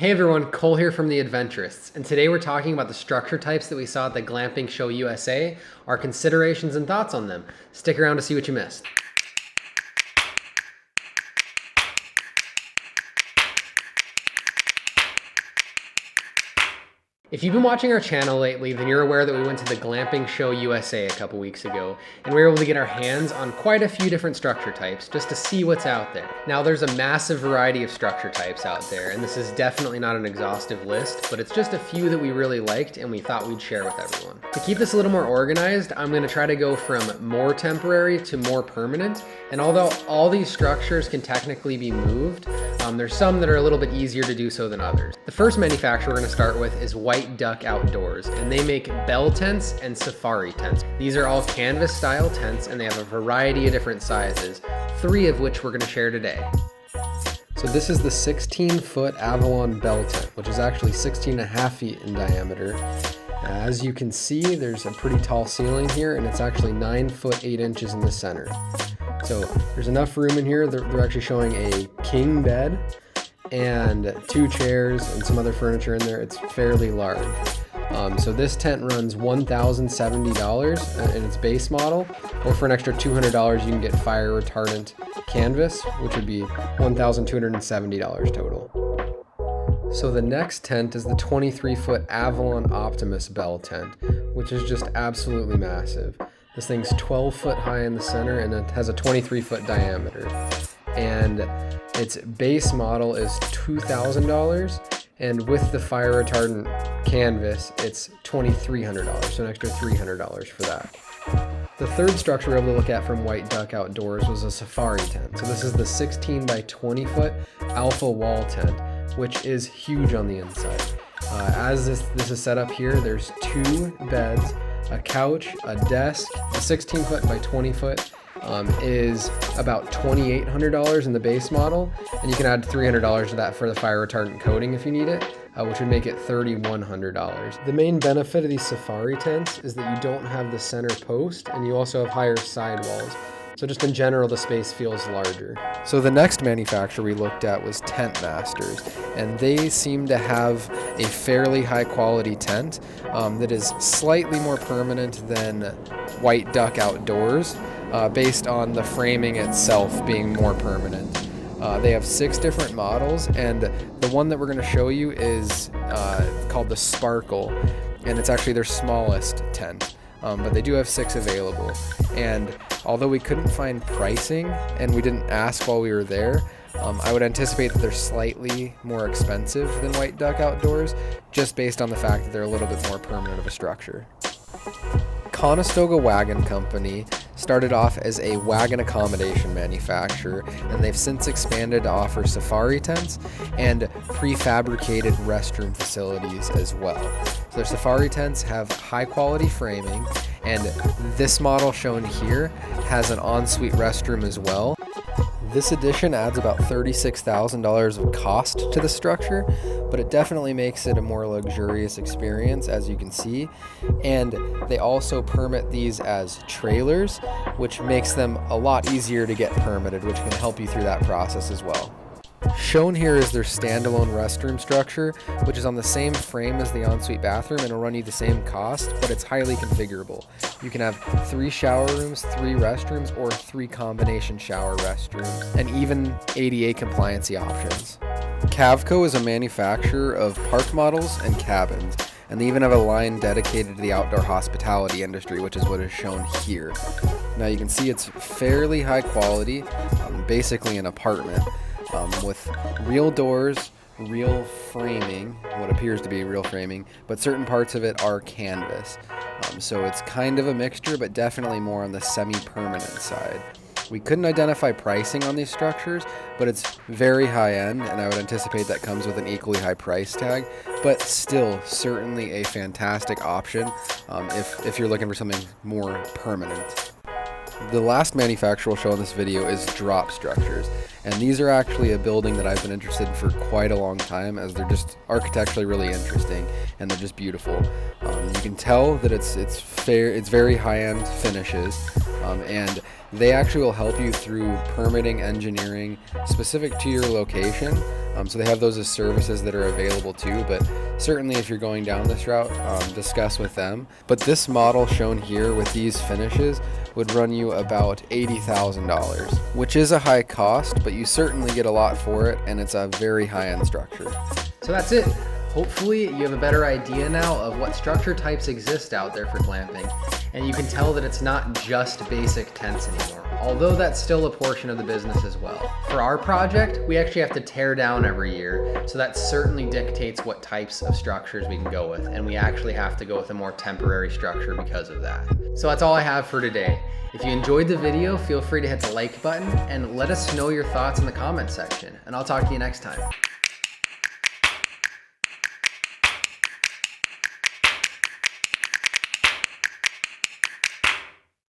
Hey everyone, Cole here from the Adventureists, and today we're talking about the structure types that we saw at the Glamping Show USA, our considerations and thoughts on them. Stick around to see what you missed. If you've been watching our channel lately, then you're aware that we went to the Glamping Show USA a couple weeks ago, and we were able to get our hands on quite a few different structure types just to see what's out there. Now, there's a massive variety of structure types out there, and this is definitely not an exhaustive list, but it's just a few that we really liked and we thought we'd share with everyone. To keep this a little more organized, I'm going to try to go from more temporary to more permanent, and although all these structures can technically be moved, there's some that are a little bit easier to do so than others. The first manufacturer we're going to start with is White Duck Outdoors, and they make bell tents and safari tents. These are all canvas style tents, and they have a variety of different sizes, 3 of which we're going to share today. So this is the 16-foot Avalon Belt tent, which is actually 16.5 feet in diameter. As you can see, there's a pretty tall ceiling here, and it's actually 9 foot 8 inches in the center. So there's enough room in here. They're actually showing a king bed and 2 chairs and some other furniture in there. It's fairly large. So this tent runs $1,070 in its base model, or for an extra $200 you can get fire retardant canvas, which would be $1,270 total. So the next tent is the 23-foot Avalon Optimus Bell tent, which is just absolutely massive. This thing's 12 foot high in the center, and it has a 23-foot diameter. And its base model is $2,000, and with the fire retardant canvas, it's $2,300, so an extra $300 for that. The third structure we were able to look at from White Duck Outdoors was a safari tent. So this is the 16 by 20 foot Alpha Wall tent, which is huge on the inside. As this is set up here, there's 2 beds, a couch, a desk. The 16 foot by 20 foot is about $2,800 in the base model, and you can add $300 to that for the fire retardant coating if you need it, which would make it $3,100. The main benefit of these safari tents is that you don't have the center post, and you also have higher sidewalls. So just in general, the space feels larger. So the next manufacturer we looked at was Tent Masters, and they seem to have a fairly high quality tent that is slightly more permanent than White Duck Outdoors, based on the framing itself being more permanent. They have 6 different models, and the one that we're going to show you is called the Sparkle, and it's actually their smallest tent. But they do have 6 available, and although we couldn't find pricing and we didn't ask while we were there, I would anticipate that they're slightly more expensive than White Duck Outdoors, just based on the fact that they're a little bit more permanent of a structure. Conestoga Wagon Company started off as a wagon accommodation manufacturer, and they've since expanded to offer safari tents and prefabricated restroom facilities as well. So their safari tents have high quality framing, and this model shown here has an ensuite restroom as well. This addition adds about $36,000 of cost to the structure, but it definitely makes it a more luxurious experience, as you can see. And they also permit these as trailers, which makes them a lot easier to get permitted, which can help you through that process as well. Shown here is their standalone restroom structure, which is on the same frame as the ensuite bathroom and will run you the same cost, but it's highly configurable. You can have 3 shower rooms, 3 restrooms, or 3 combination shower restrooms, and even ADA compliancy options. CAVCO is a manufacturer of park models and cabins, and they even have a line dedicated to the outdoor hospitality industry, which is what is shown here. Now you can see it's fairly high quality, basically an apartment. With real doors, real framing, what appears to be real framing, but certain parts of it are canvas. So it's kind of a mixture, but definitely more on the semi-permanent side. We couldn't identify pricing on these structures, but it's very high end, and I would anticipate that comes with an equally high price tag, but still certainly a fantastic option if you're looking for something more permanent. The last manufacturer we'll show in this video is Drop Structures, and these are actually a building that I've been interested in for quite a long time, as they're just architecturally really interesting and they're just beautiful. You can tell that it's very high-end finishes, and they actually will help you through permitting engineering specific to your location, So they have those as services that are available too, but certainly if you're going down this route, discuss with them. But this model shown here with these finishes would run you about $80,000, which is a high cost, but you certainly get a lot for it, and it's a very high-end structure. So that's it. Hopefully you have a better idea now of what structure types exist out there for glamping, and you can tell that it's not just basic tents anymore, although that's still a portion of the business as well. For our project, we actually have to tear down every year, so that certainly dictates what types of structures we can go with, and we actually have to go with a more temporary structure because of that. So that's all I have for today. If you enjoyed the video, feel free to hit the like button and let us know your thoughts in the comments section, and I'll talk to you next time.